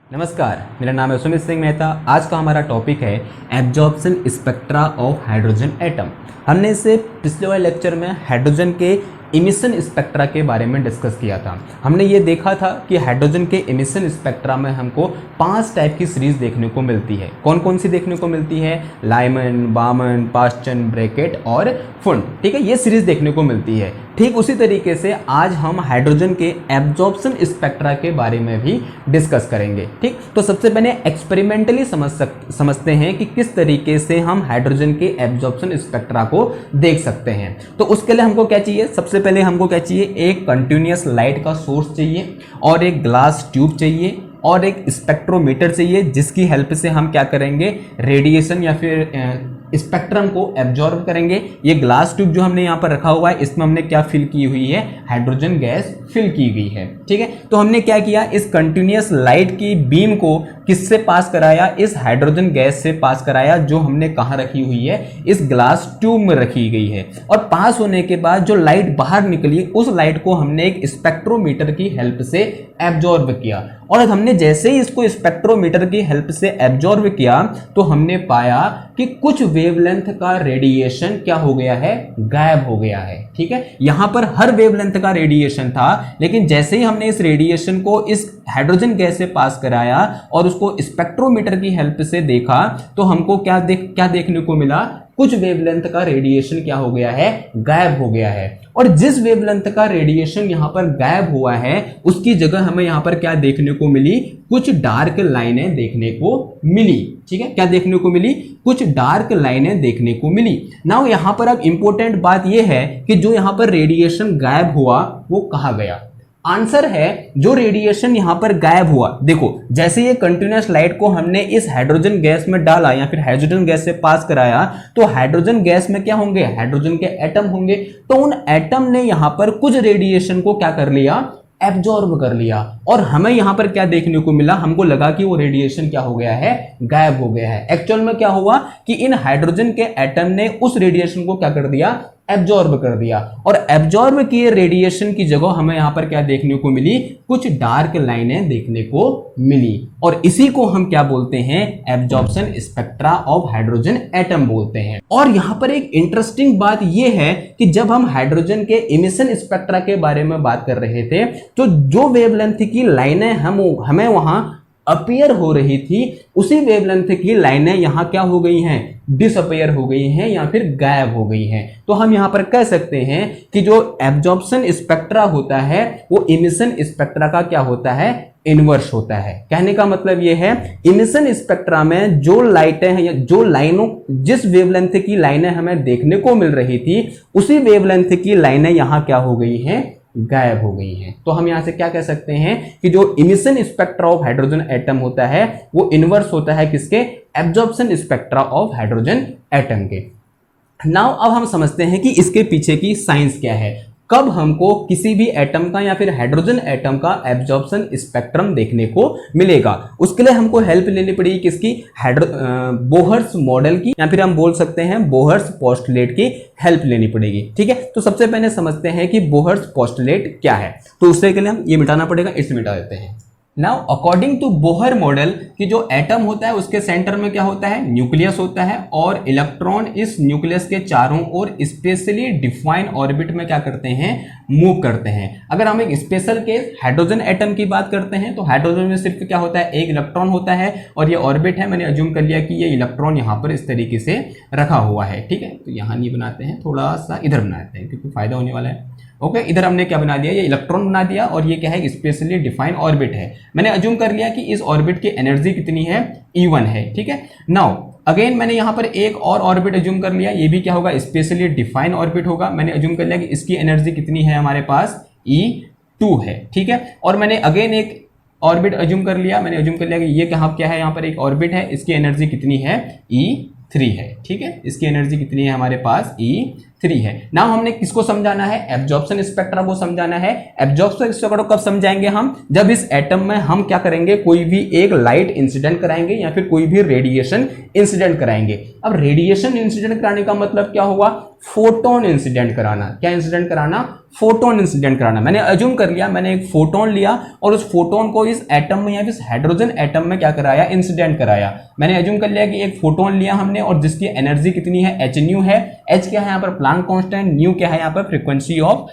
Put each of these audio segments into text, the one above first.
नमस्कार, मेरा नाम है सुमित सिंह मेहता। आज का हमारा टॉपिक है absorption spectra of hydrogen atom. हमने इसे पिछले वाले लेक्चर में हाइड्रोजन के इमिशन स्पेक्ट्रा के बारे में डिस्कस किया था। हमने ये देखा था कि हाइड्रोजन के इमिशन स्पेक्ट्रा में हमको 5 टाइप की सीरीज देखने को मिलती है। कौन कौन सी देखने को मिलती है? लाइमन, बामन, पास्चन, ब्रैकेट और फुंड। ठीक है, ये सीरीज देखने को मिलती है। ठीक उसी तरीके से आज हम हाइड्रोजन के एब्जॉर्प्शन स्पेक्ट्रा के बारे में भी डिस्कस करेंगे। ठीक, तो सबसे पहले एक्सपेरिमेंटली समझते हैं कि किस तरीके से हम हाइड्रोजन के एब्जॉर्प्शन स्पेक्ट्रा को देख सकते हैं। तो उसके लिए हमको क्या चाहिए? सबसे पहले हमको क्या चाहिए? एक कंटिन्यूअस लाइट का सोर्स चाहिए और एक ग्लास ट्यूब चाहिए और एक स्पेक्ट्रोमीटर चाहिए, जिसकी हेल्प से हम क्या करेंगे? रेडिएशन या फिर स्पेक्ट्रम को एब्जॉर्ब करेंगे। ये ग्लास ट्यूब जो हमने यहाँ पर रखा हुआ है, इसमें हमने क्या फिल की हुई है? हाइड्रोजन गैस फिल की गई है। ठीक है, तो हमने क्या किया? इस कंटिन्यूअस लाइट की बीम को किससे पास कराया? इस हाइड्रोजन गैस से पास कराया, जो हमने कहाँ रखी हुई है? इस ग्लास ट्यूब में रखी गई है। और पास होने के बाद जो लाइट बाहर निकली, उस लाइट को हमने एक स्पेक्ट्रोमीटर की हेल्प से एब्जॉर्ब किया। और हमने जैसे ही इसको स्पेक्ट्रोमीटर की हेल्प से एब्जॉर्ब किया, तो हमने पाया कि कुछ वेवलेंथ का रेडिएशन क्या हो गया है? गायब हो गया है। ठीक है, यहां पर हर वेवलेंथ का रेडिएशन था, लेकिन जैसे ही हमने इस रेडिएशन को इस हाइड्रोजन गैस से पास कराया और उसको स्पेक्ट्रोमीटर की हेल्प से देखा, तो हमको क्या देखने को मिला? कुछ वेवलेंथ का रेडिएशन क्या हो गया है? गायब हो गया है। और जिस वेवलेंथ का रेडिएशन यहां पर गायब हुआ है, उसकी जगह हमें यहां पर क्या देखने को मिली? कुछ डार्क लाइनें देखने को मिली। ठीक है, क्या देखने को मिली? कुछ डार्क लाइनें देखने को मिली। नाउ यहां पर अब इंपॉर्टेंट बात यह है कि जो यहां पर रेडिएशन गायब हुआ वो कहां गया? आंसर है, जो रेडिएशन यहां पर गायब हुआ, देखो जैसे ये कंटिन्यूअस लाइट को हमने इस हाइड्रोजन गैस में डाला या फिर हाइड्रोजन गैस से पास कराया, तो हाइड्रोजन गैस में क्या होंगे? हाइड्रोजन के एटम होंगे। तो उन एटम ने यहां पर कुछ रेडिएशन को क्या कर लिया? एब्जॉर्ब कर लिया। और हमें यहां पर क्या देखने को मिला? हमको लगा कि वो रेडिएशन क्या हो गया है? गायब हो गया है। एक्चुअल में क्या हुआ कि इन हाइड्रोजन के एटम ने उस रेडिएशन को क्या कर दिया? एब्जॉर्ब कर दिया। और एब्जॉर्ब किए रेडिएशन की जगह हमें यहां पर क्या देखने को मिली? कुछ डार्क लाइनें देखने को मिली। और इसी को हम क्या बोलते हैं? Absorption spectra of hydrogen atom बोलते हैं। और यहां पर एक इंटरेस्टिंग बात यह है कि जब हम हाइड्रोजन के इमिशन स्पेक्ट्रा के बारे में बात कर रहे थे, तो जो वेवलेंथ की लाइनें हमें वहां अपीयर हो रही थी, उसी वेवलेंथ की लाइनें यहां क्या हो गई हैं? डिसअपीयर हो गई हैं या फिर गायब हो गई हैं। तो हम यहां पर कह सकते हैं कि जो एब्जॉर्प्शन स्पेक्ट्रा होता है, वो इमिशन स्पेक्ट्रा का क्या होता है? इनवर्स होता है। कहने का मतलब यह है, इमिशन स्पेक्ट्रा में जो लाइटें हैं या जो लाइनों, जिस वेवलेंथ की लाइनें हमें देखने को मिल रही थी, उसी वेवलेंथ की लाइनें यहां क्या हो गई हैं? गायब हो गई हैं। तो हम यहां से क्या कह सकते हैं कि जो emission spectra of hydrogen atom होता है, वो इनवर्स होता है किसके? Absorption spectra of hydrogen atom के। नाउ अब हम समझते हैं कि इसके पीछे की साइंस क्या है। कब हमको किसी भी एटम का या फिर हाइड्रोजन एटम का एब्जॉर्प्शन स्पेक्ट्रम देखने को मिलेगा? उसके लिए हमको हेल्प लेनी पड़ेगी किसकी? बोहर्स मॉडल की, या फिर हम बोल सकते हैं बोहर्स पोस्टुलेट की हेल्प लेनी पड़ेगी। ठीक है, तो सबसे पहले समझते हैं कि बोहर्स पोस्टुलेट क्या है। तो उससे के लिए हम ये मिटाना पड़ेगा, इसे मिटा देते हैं। Now according to Bohr model कि जो एटम होता है उसके सेंटर में क्या होता है? न्यूक्लियस होता है। और इलेक्ट्रॉन इस न्यूक्लियस के चारों ओर स्पेशली डिफाइन ऑर्बिट में क्या करते हैं? मूव करते हैं। अगर हम एक स्पेशल केस हाइड्रोजन एटम की बात करते हैं, तो हाइड्रोजन में सिर्फ क्या होता है? एक इलेक्ट्रॉन होता है और ये ऑर्बिट है। मैंने अज्यूम कर लिया कि ये इलेक्ट्रॉन यहाँ पर इस तरीके से रखा हुआ है। ठीक है, तो यहाँ नहीं बनाते हैं, थोड़ा सा इधर बनाते हैं क्योंकि फायदा होने वाला है। ओके, इधर हमने क्या बना दिया? ये इलेक्ट्रॉन बना दिया और ये क्या है? स्पेशली डिफाइंड ऑर्बिट है। मैंने अज्यूम कर लिया कि इस ऑर्बिट की एनर्जी कितनी है? E1 है। ठीक है, नाउ अगेन मैंने यहां पर एक और ऑर्बिट अज्यूम कर लिया, ये भी क्या होगा? स्पेशली डिफाइंड ऑर्बिट होगा। मैंने अज्यूम कर लिया कि इसकी एनर्जी कितनी है हमारे पास? E2 है। ठीक है, और मैंने अगेन एक ऑर्बिट अज्यूम कर लिया, मैंने अज्यूम कर लिया कि ये क्या है? यहाँ पर एक ऑर्बिट है, इसकी एनर्जी कितनी है? E3 है। ठीक है, इसकी एनर्जी कितनी है हमारे पास? E3 3 है। नाउ हमने किसको समझाना है, एब्जॉर्प्शन स्पेक्ट्रा को समझाना है। एब्जॉर्प्शन स्पेक्ट्रा कब समझाएंगे हम, जब इस एटम में हम क्या करेंगे, कोई भी एक लाइट इंसिडेंट कराएंगे या फिर कोई भी रेडिएशन इंसिडेंट कराएंगे। अब रेडिएशन इंसिडेंट कराने का मतलब क्या होगा, फोटोन इंसिडेंट कराना। क्या इंसिडेंट कराना, फोटोन इंसिडेंट कराना। मैंने अज्यूम कर लिया, मैंने एक फोटोन लिया और उस फोटोन को इस एटम में या फिर हाइड्रोजन एटम में क्या कराया, इंसिडेंट कराया। मैंने अज्यूम कर लिया कि एक फोटोन लिया हमने और जिसकी एनर्जी कितनी है, एच न्यू है। एच क्या है यहाँ पर, प्लांक कांस्टेंट, न्यू क्या है यहाँ पर, फ्रीक्वेंसी ऑफ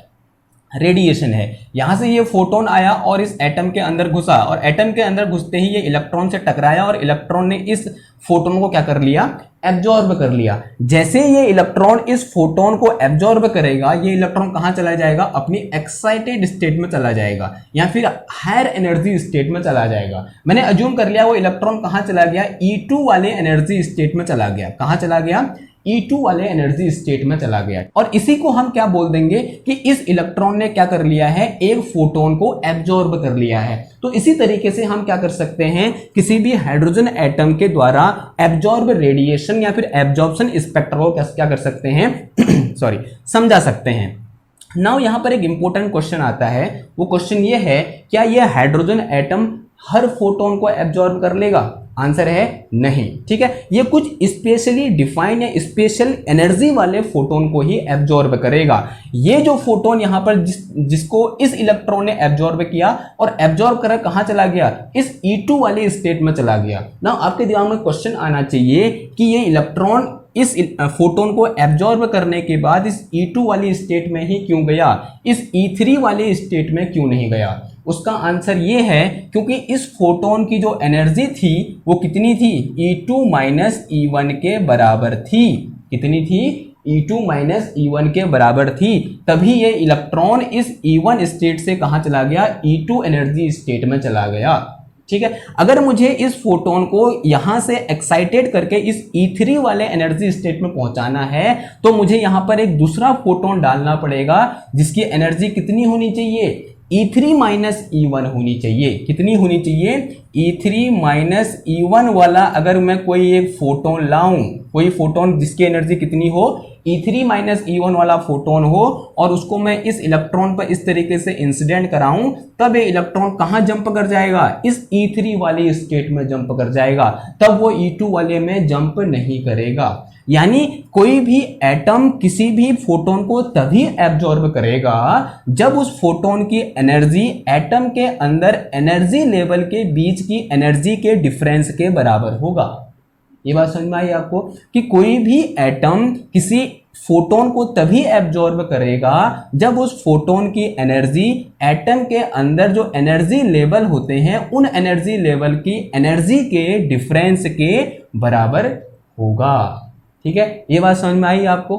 रेडिएशन है। यहां से ये फोटोन आया और इस एटम के अंदर घुसा और एटम के अंदर घुसते ही ये इलेक्ट्रॉन से टकराया और इलेक्ट्रॉन ने इस फोटोन को क्या कर लिया, एब्जॉर्ब कर लिया। जैसे ये इलेक्ट्रॉन इस फोटोन को एब्जॉर्ब करेगा, ये इलेक्ट्रॉन कहां चला जाएगा, अपनी एक्साइटेड स्टेट में चला जाएगा या फिर हायर एनर्जी स्टेट में चला जाएगा। मैंने अज्यूम कर लिया वो इलेक्ट्रॉन कहां चला गया, E2 वाले एनर्जी स्टेट में चला गया। कहां चला गया, E2 वाले एनर्जी स्टेट में चला गया। और इसी को हम क्या बोल देंगे कि इस इलेक्ट्रॉन ने क्या कर लिया है, एक फोटोन को एब्जॉर्ब कर लिया है। तो इसी तरीके से हम क्या कर सकते हैं, किसी भी हाइड्रोजन एटम के द्वारा एब्जॉर्ब रेडिएशन या फिर एब्जॉर्प्शन स्पेक्ट्रा को क्या कर सकते हैं सॉरी समझा सकते हैं। नाउ यहां पर एक इंपॉर्टेंट क्वेश्चन आता है, वो क्वेश्चन ये है, क्या ये हाइड्रोजन एटम हर फोटोन को एब्जॉर्ब कर लेगा? आंसर है नहीं। ठीक है, ये कुछ स्पेशली डिफाइन या स्पेशल एनर्जी वाले फोटोन को ही एब्जॉर्ब करेगा। ये जो फोटोन यहां पर जिसको इस इलेक्ट्रॉन ने एब्जॉर्ब किया और एब्जॉर्ब कर कहां चला गया, इस E2 वाले स्टेट में चला गया। ना आपके दिमाग में क्वेश्चन आना चाहिए कि ये इलेक्ट्रॉन इस फोटोन को एब्जॉर्ब करने के बाद इस E2 वाली स्टेट में ही क्यों गया, इस E3 वाले स्टेट में क्यों नहीं गया? उसका आंसर ये है क्योंकि इस फोटोन की जो एनर्जी थी वो कितनी थी, E2 माइनस E1 के बराबर थी। कितनी थी, E2 माइनस E1 के बराबर थी। तभी ये इलेक्ट्रॉन इस E1 स्टेट से कहां चला गया, E2 एनर्जी स्टेट में चला गया। ठीक है, अगर मुझे इस फोटोन को यहां से एक्साइटेड करके इस E3 वाले एनर्जी स्टेट में पहुंचाना है तो मुझे यहां पर एक दूसरा फोटोन डालना पड़ेगा जिसकी एनर्जी कितनी होनी चाहिए, E3 माइनस E1 होनी चाहिए। कितनी होनी चाहिए, E3 माइनस E1 वाला अगर मैं कोई एक फोटोन लाऊं, कोई फोटोन जिसकी एनर्जी कितनी हो, E3 माइनस E1 वाला फोटोन हो और उसको मैं इस इलेक्ट्रॉन पर इस तरीके से इंसिडेंट कराऊं, तब ये इलेक्ट्रॉन कहां जंप कर जाएगा, इस E3 वाली स्टेट में जंप कर जाएगा। तब वो E2 वाले में जंप नहीं करेगा। यानी कोई भी एटम किसी भी फोटोन को तभी एब्जॉर्ब करेगा जब उस फोटोन की एनर्जी एटम के अंदर एनर्जी लेवल के बीच की एनर्जी के डिफरेंस के बराबर होगा। ये बात समझ में आई आपको कि कोई भी एटम किसी फोटोन को तभी एब्जॉर्ब करेगा जब उस फोटोन की एनर्जी एटम के अंदर जो एनर्जी लेवल होते हैं उन एनर्जी लेवल की एनर्जी के डिफरेंस के बराबर होगा। ठीक है, ये बात समझ में आई आपको?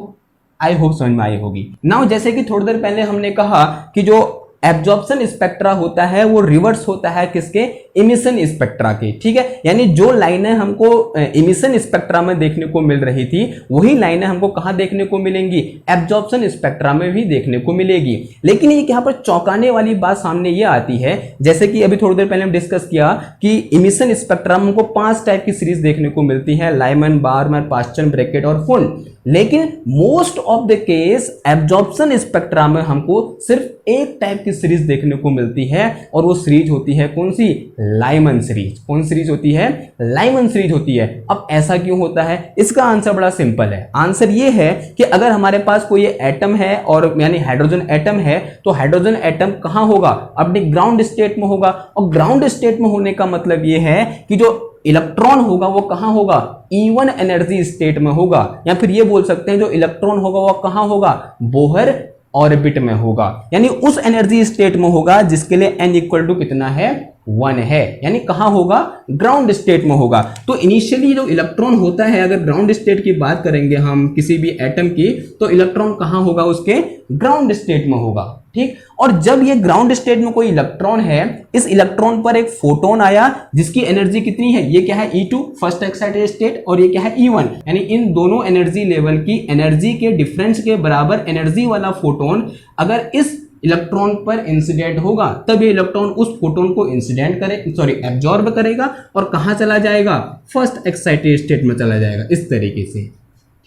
आई होप समझ में आई होगी। नाउ जैसे कि थोड़ी देर पहले हमने कहा कि जो एब्जॉर्प्शन स्पेक्ट्रा होता है वो रिवर्स होता है किसके, इमिशन स्पेक्ट्रा के। ठीक है, यानी जो लाइनें हमको इमिशन स्पेक्ट्रा में देखने को मिल रही थी वही लाइनें हमको कहां देखने को मिलेंगी, एब्जॉर्प्शन स्पेक्ट्रा में भी देखने को मिलेगी। लेकिन ये यहाँ पर चौंकाने वाली बात सामने ये आती है, जैसे कि अभी थोड़ी देर पहले हम डिस्कस किया कि इमिशन स्पेक्ट्रा में हमको 5 टाइप की सीरीज देखने को मिलती है, लाइमन, बारमर, पास्चन, ब्रैकेट और फुल। लेकिन most of the case absorption spectra में हमको सिर्फ एक टाइप की सीरीज देखने को मिलती है और वो सीरीज होती है कौन सी, लाइमन सीरीज। कौन सीरीज होती है, लाइमन सीरीज होती है। अब ऐसा क्यों होता है, इसका आंसर बड़ा सिंपल है। आंसर ये है कि अगर हमारे पास कोई एटम है और यानी हाइड्रोजन एटम है तो हाइड्रोजन एटम कहां होगा, अपने ग्राउंड स्टेट में होगा। और ग्राउंड स्टेट में होने का मतलब ये है कि जो इलेक्ट्रॉन होगा वो कहां होगा, E1 एनर्जी स्टेट में होगा। या फिर ये बोल सकते हैं जो इलेक्ट्रॉन होगा वो कहां होगा, बोहर ऑर्बिट में होगा। यानी उस एनर्जी स्टेट में होगा जिसके लिए n इक्वल टू कितना है, 1 है। यानी कहां होगा, ग्राउंड स्टेट में होगा। तो इनिशियली जो इलेक्ट्रॉन होता है, अगर ग्राउंड स्टेट की बात करेंगे हम किसी भी एटम की, तो इलेक्ट्रॉन कहां होगा, उसके ग्राउंड स्टेट में होगा। ठीक, और जब ये ग्राउंड स्टेट में कोई इलेक्ट्रॉन है, इस इलेक्ट्रॉन पर एक फोटोन आया जिसकी एनर्जी कितनी है, ये क्या है, E2 फर्स्ट एक्साइटेड स्टेट, और ये क्या है, E1। यानी इन दोनों एनर्जी लेवल की एनर्जी के डिफरेंस के बराबर एनर्जी वाला फोटोन अगर इस इलेक्ट्रॉन पर इंसिडेंट होगा तब ये इलेक्ट्रॉन उस फोटोन को एब्जॉर्ब करेगा और कहां चला जाएगा, फर्स्ट एक्साइटेड स्टेट में चला जाएगा, इस तरीके से।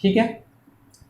ठीक है,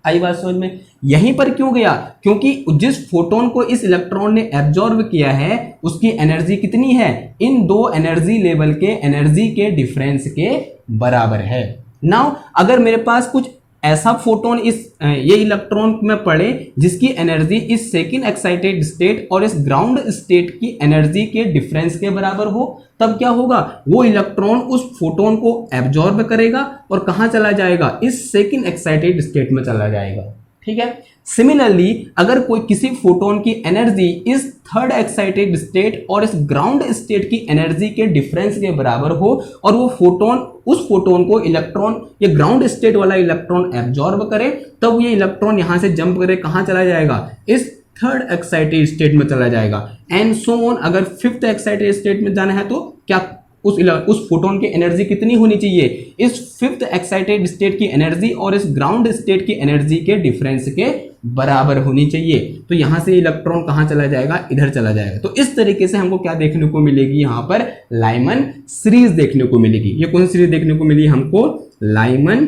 आई बात समझ में? यहीं पर क्यों गया? क्योंकि जिस फोटोन को इस इलेक्ट्रॉन ने एब्जॉर्ब किया है उसकी एनर्जी कितनी है? इन दो एनर्जी लेवल के एनर्जी के डिफरेंस के बराबर है। नाउ अगर मेरे पास कुछ ऐसा फोटोन ये इलेक्ट्रॉन में पड़े जिसकी एनर्जी इस सेकंड एक्साइटेड स्टेट और इस ग्राउंड स्टेट की एनर्जी के डिफरेंस के बराबर हो, तब क्या होगा? वो इलेक्ट्रॉन उस फोटोन को एब्जॉर्ब करेगा और कहां चला जाएगा? इस सेकंड एक्साइटेड स्टेट में चला जाएगा। ठीक है। सिमिलरली अगर कोई किसी फोटोन की एनर्जी इस थर्ड एक्साइटेड स्टेट और इस ग्राउंड स्टेट की एनर्जी के डिफरेंस के बराबर हो और वो फोटोन उस फोटोन को इलेक्ट्रॉन ये ग्राउंड स्टेट वाला इलेक्ट्रॉन एब्जॉर्ब करे, तब ये इलेक्ट्रॉन यहां से जंप करे कहां चला जाएगा? इस थर्ड एक्साइटेड स्टेट में चला जाएगा। And so on. अगर फिफ्थ एक्साइटेड स्टेट में जाना है तो क्या उस फोटोन की एनर्जी कितनी होनी चाहिए? इस फिफ्थ एक्साइटेड स्टेट की एनर्जी और इस ग्राउंड स्टेट की एनर्जी के डिफरेंस के बराबर होनी चाहिए। तो यहां से इलेक्ट्रॉन कहां चला जाएगा? इधर चला जाएगा। तो इस तरीके से हमको क्या देखने को मिलेगी? यहां पर लाइमन सीरीज देखने को मिलेगी। ये कौन सी सीरीज देखने को मिली हमको? लाइमन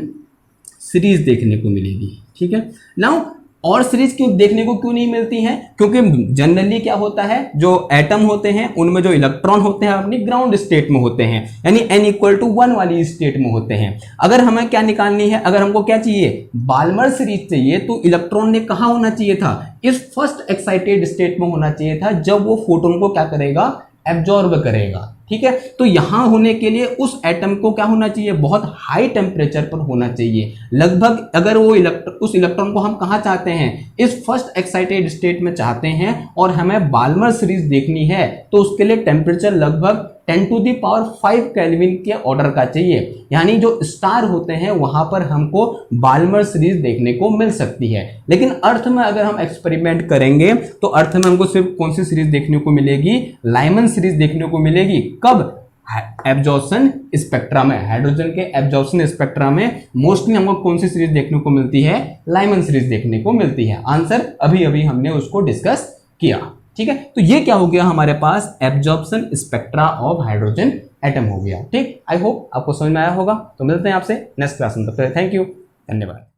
सीरीज देखने को मिलेगी। ठीक है। नाउ और सीरीज क्यों देखने को क्यों नहीं मिलती हैं? क्योंकि जनरली क्या होता है, जो एटम होते हैं उनमें जो इलेक्ट्रॉन होते हैं अपनी ग्राउंड स्टेट में होते हैं, यानी n=1 वाली स्टेट में होते हैं। अगर हमें क्या निकालनी है, अगर हमको क्या चाहिए? बाल्मर सीरीज चाहिए, तो इलेक्ट्रॉन ने कहां होना चाहिए था? इस फर्स्ट एक्साइटेड स्टेट में होना चाहिए था, जब वो फोटोन को क्या करेगा? एब्जॉर्ब करेगा। ठीक है। तो यहां होने के लिए उस एटम को क्या होना चाहिए? बहुत हाई टेम्परेचर पर होना चाहिए। लगभग अगर वो उस इलेक्ट्रॉन को हम कहां चाहते हैं? इस फर्स्ट एक्साइटेड स्टेट में चाहते हैं और हमें बाल्मर सीरीज देखनी है, तो उसके लिए टेम्परेचर लगभग 10⁵ केल्विन के ऑर्डर का चाहिए। यानी जो स्टार होते हैं वहां पर हमको बाल्मर सीरीज देखने को मिल सकती है। लेकिन अर्थ में अगर हम एक्सपेरिमेंट करेंगे तो अर्थ में हमको सिर्फ कौन सी सीरीज देखने को मिलेगी? लाइमन सीरीज देखने को मिलेगी। कब? एब्जॉर्प्शन स्पेक्ट्रा में। हाइड्रोजन के एब्जॉर्प्शन स्पेक्ट्रा में मोस्टली हमको कौन सी सीरीज देखने को मिलती है? लाइमन सीरीज देखने को मिलती है। आंसर अभी अभी हमने उसको डिस्कस किया। ठीक है। तो ये क्या हो गया हमारे पास? Absorption spectra of hydrogen atom हो गया। ठीक। आई होप आपको समझ में आया होगा। तो मिलते हैं आपसे नेक्स्ट क्लास में। तब तक थैंक यू, धन्यवाद।